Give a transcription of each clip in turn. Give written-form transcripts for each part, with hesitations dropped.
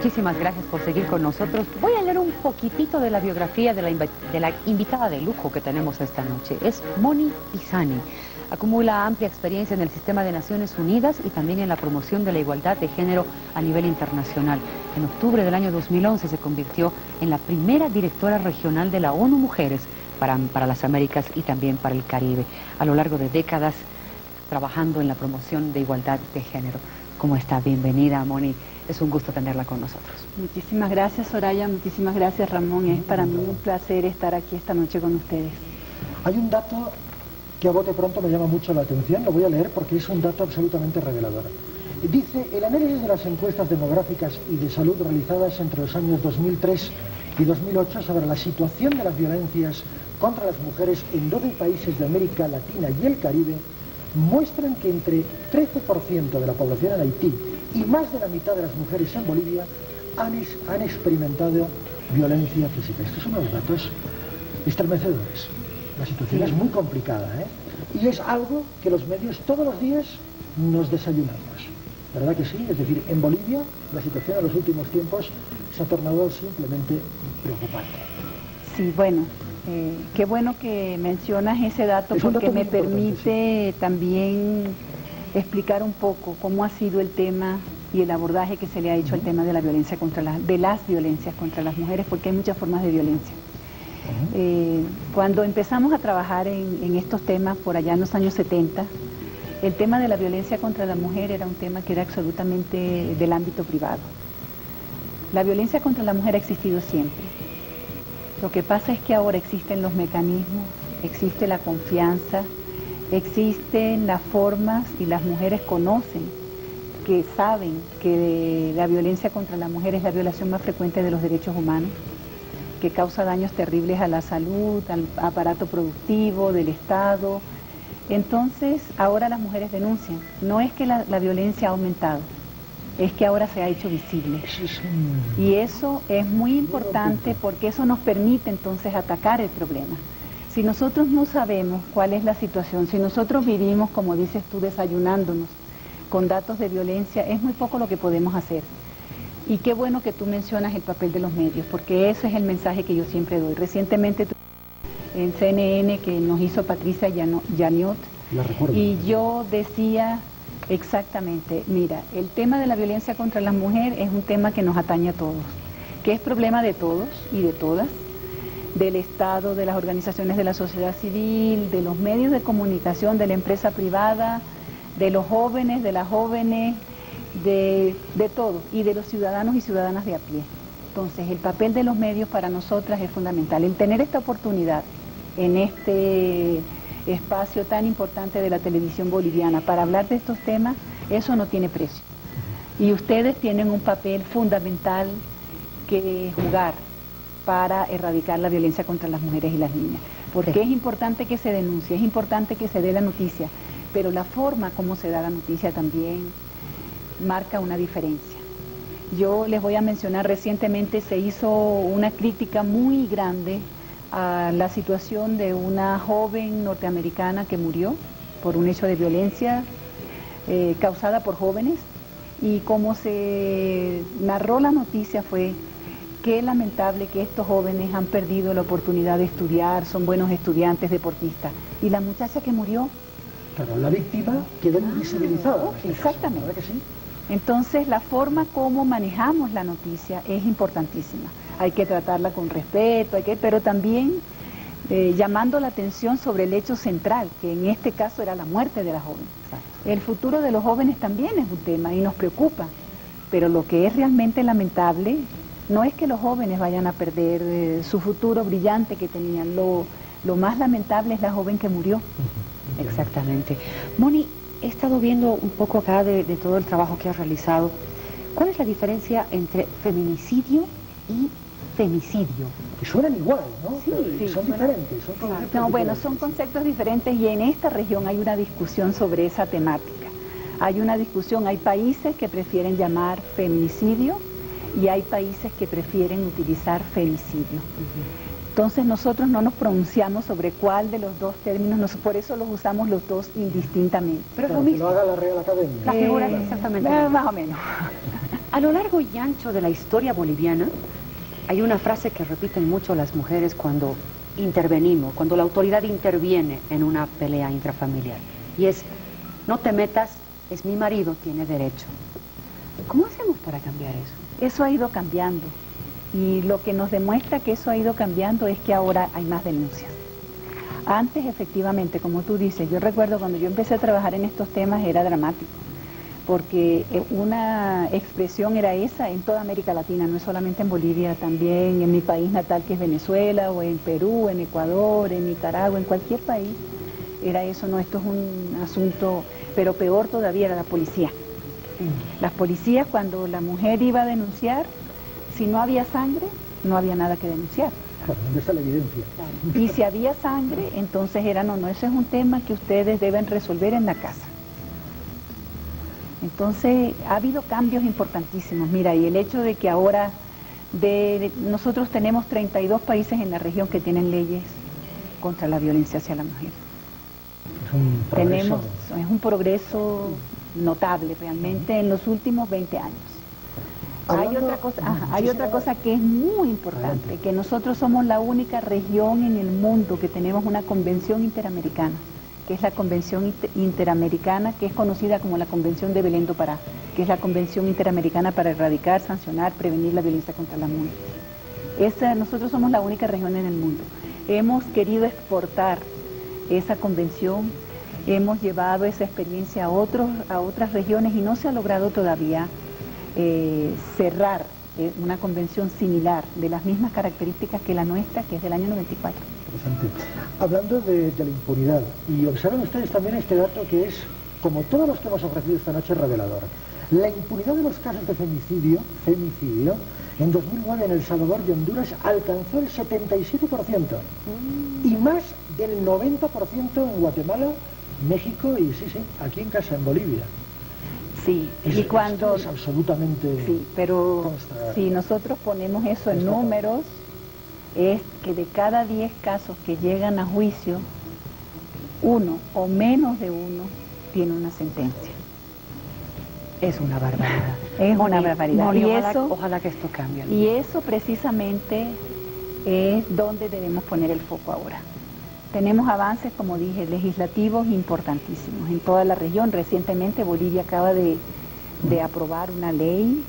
Muchísimas gracias por seguir con nosotros. Voy a leer un poquitito de la biografía de la invitada de lujo que tenemos esta noche. Es Moni Pisani. Acumula amplia experiencia en el sistema de Naciones Unidas y también en la promoción de la igualdad de género a nivel internacional. En octubre del año 2011 se convirtió en la primera directora regional de la ONU Mujeres para las Américas y también para el Caribe. A lo largo de décadas trabajando en la promoción de igualdad de género. ¿Cómo está? Bienvenida, Moni. Es un gusto tenerla con nosotros. Muchísimas gracias, Soraya. Muchísimas gracias, Ramón. Es para mí un placer estar aquí esta noche con ustedes. Hay un dato que a bote pronto me llama mucho la atención. Lo voy a leer porque es un dato absolutamente revelador. Dice, el análisis de las encuestas demográficas y de salud realizadas entre los años 2003 y 2008 sobre la situación de las violencias contra las mujeres en 12 países de América Latina y el Caribe muestran que entre 13% de la población en Haití y más de la mitad de las mujeres en Bolivia han experimentado violencia física. Estos son unos datos estremecedores. La situación es muy complicada, ¿eh? Y es algo que los medios todos los días nos desayunamos. ¿Verdad que sí? Es decir, en Bolivia la situación en los últimos tiempos se ha tornado simplemente preocupante. Sí, bueno, qué bueno que mencionas ese dato porque me permite también explicar un poco cómo ha sido el tema y el abordaje que se le ha hecho al tema de la violencia de las violencias contra las mujeres, porque hay muchas formas de violencia. Cuando empezamos a trabajar en estos temas por allá en los años 70, el tema de la violencia contra la mujer era un tema que era absolutamente del ámbito privado. La violencia contra la mujer ha existido siempre. Lo que pasa es que ahora existen los mecanismos, existe la confianza, existen las formas y las mujeres conocen, que saben que la violencia contra la mujer es la violación más frecuente de los derechos humanos, que causa daños terribles a la salud, al aparato productivo, del Estado. Entonces, ahora las mujeres denuncian. No es que la violencia ha aumentado, es que ahora se ha hecho visible. Y eso es muy importante porque eso nos permite entonces atacar el problema. Si nosotros no sabemos cuál es la situación, si nosotros vivimos, como dices tú, desayunándonos con datos de violencia, es muy poco lo que podemos hacer. Y qué bueno que tú mencionas el papel de los medios, porque ese es el mensaje que yo siempre doy. Recientemente en CNN que nos hizo Patricia Yaniot, y yo decía exactamente, mira, el tema de la violencia contra la mujer es un tema que nos atañe a todos, que es problema de todos y de todas, del Estado, de las organizaciones de la sociedad civil, de los medios de comunicación, de la empresa privada, de los jóvenes, de las jóvenes, de todo, y de los ciudadanos y ciudadanas de a pie. Entonces, el papel de los medios para nosotras es fundamental. El tener esta oportunidad en este espacio tan importante de la televisión boliviana para hablar de estos temas, eso no tiene precio. Y ustedes tienen un papel fundamental que jugar para erradicar la violencia contra las mujeres y las niñas. Porque es importante que se denuncie, es importante que se dé la noticia, pero la forma como se da la noticia también marca una diferencia. Yo les voy a mencionar, recientemente se hizo una crítica muy grande a la situación de una joven norteamericana que murió por un hecho de violencia causada por jóvenes, y como se narró la noticia fue: qué lamentable que estos jóvenes han perdido la oportunidad de estudiar, son buenos estudiantes, deportistas. Y la muchacha que murió... Claro, la víctima quedó invisibilizada. Exactamente. ¿Verdad que sí? Entonces, la forma como manejamos la noticia es importantísima. Hay que tratarla con respeto, pero también llamando la atención sobre el hecho central, que en este caso era la muerte de la joven. Exacto. El futuro de los jóvenes también es un tema y nos preocupa, pero lo que es realmente lamentable no es que los jóvenes vayan a perder su futuro brillante que tenían. Lo más lamentable es la joven que murió. Exactamente. Moni, he estado viendo un poco acá de todo el trabajo que has realizado. ¿Cuál es la diferencia entre feminicidio y femicidio? Que suenan igual, ¿no? Sí, son diferentes. Son conceptos no, bueno, diferentes. son conceptos diferentes, y en esta región hay una discusión sobre esa temática. Hay una discusión, hay países que prefieren llamar feminicidio y hay países que prefieren utilizar femicidio. Entonces nosotros no nos pronunciamos sobre cuál de los dos términos, por eso los usamos los dos indistintamente. Pero Claro, lo mismo. que lo haga la Real Academia. La figura es exactamente más o menos. A lo largo y ancho de la historia boliviana, hay una frase que repiten mucho las mujeres cuando intervenimos, cuando la autoridad interviene en una pelea intrafamiliar. Y es, no te metas, es mi marido, tiene derecho. ¿Cómo hacemos para cambiar eso? Eso ha ido cambiando. Y lo que nos demuestra que eso ha ido cambiando es que ahora hay más denuncias. Antes, efectivamente, como tú dices, yo recuerdo cuando yo empecé a trabajar en estos temas era dramático, porque una expresión era esa en toda América Latina, no es solamente en Bolivia, también en mi país natal que es Venezuela, o en Perú, en Ecuador, en Nicaragua, en cualquier país, era eso, no, esto es un asunto, pero peor todavía era la policía. Las policías, cuando la mujer iba a denunciar, si no había sangre, no había nada que denunciar. ¿Dónde está la evidencia? Y si había sangre, entonces era, no, ese es un tema que ustedes deben resolver en la casa. Entonces, ha habido cambios importantísimos. Mira, y el hecho de que ahora nosotros tenemos 32 países en la región que tienen leyes contra la violencia hacia la mujer. Es un progreso notable realmente en los últimos 20 años. Hay otra cosa que es muy importante, que nosotros somos la única región en el mundo que tenemos una convención interamericana, que es la Convención Interamericana, que es conocida como la Convención de Belén do Pará, que es la Convención Interamericana para erradicar, sancionar, prevenir la violencia contra la mujer. Nosotros somos la única región en el mundo. Hemos querido exportar esa convención, hemos llevado esa experiencia a otras regiones y no se ha logrado todavía cerrar una convención similar de las mismas características que la nuestra, que es del año 94. Interesante. Hablando de la impunidad, y observen ustedes también este dato que es, como todos los que hemos ofrecido esta noche, revelador. La impunidad de los casos de femicidio, en 2009 en El Salvador y Honduras alcanzó el 77%, y más del 90% en Guatemala, México y aquí en casa, en Bolivia. Sí, y cuando... Es absolutamente... Sí, pero si nosotros ponemos eso en números, es que de cada 10 casos que llegan a juicio, uno o menos de uno tiene una sentencia. Es una barbaridad. Es una barbaridad. Y ojalá que esto cambie. Y eso precisamente es donde debemos poner el foco ahora. Tenemos avances, como dije, legislativos importantísimos en toda la región. Recientemente Bolivia acaba de aprobar una ley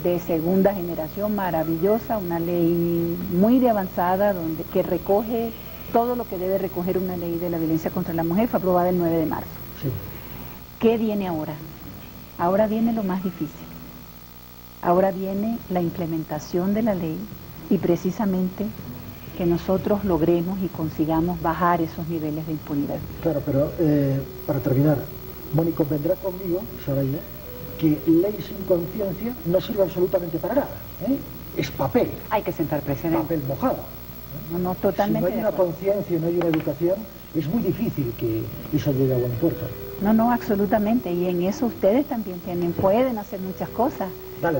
de segunda generación maravillosa, una ley muy de avanzada, que recoge todo lo que debe recoger una ley de la violencia contra la mujer. Fue aprobada el 9 de marzo. Sí. ¿Qué viene ahora? Ahora viene lo más difícil. Ahora viene la implementación de la ley y precisamente que nosotros logremos y consigamos bajar esos niveles de impunidad. Claro, pero para terminar, Moni, convendrá conmigo, Soraya, que ley sin conciencia no sirve absolutamente para nada, ¿eh? Es papel. Hay que sentar precedentes. Papel mojado. No, totalmente. Si no hay una conciencia, no hay una educación, es muy difícil que eso llegue a buen puerto. No, absolutamente. Y en eso ustedes también pueden hacer muchas cosas. Dale.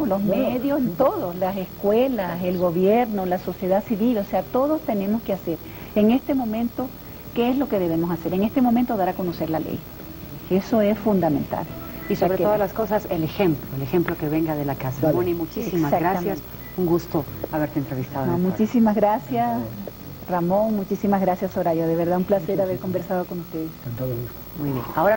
Los medios, todos, las escuelas, el gobierno, la sociedad civil, o sea, todos tenemos que hacer. En este momento, ¿qué es lo que debemos hacer? En este momento dar a conocer la ley. Eso es fundamental. Y sobre todas las cosas, el ejemplo que venga de la casa. Moni, muchísimas gracias. Un gusto haberte entrevistado. Muchísimas gracias, Ramón, muchísimas gracias, Soraya. De verdad, un placer haber conversado con ustedes. Encantado. Muy bien. Ahora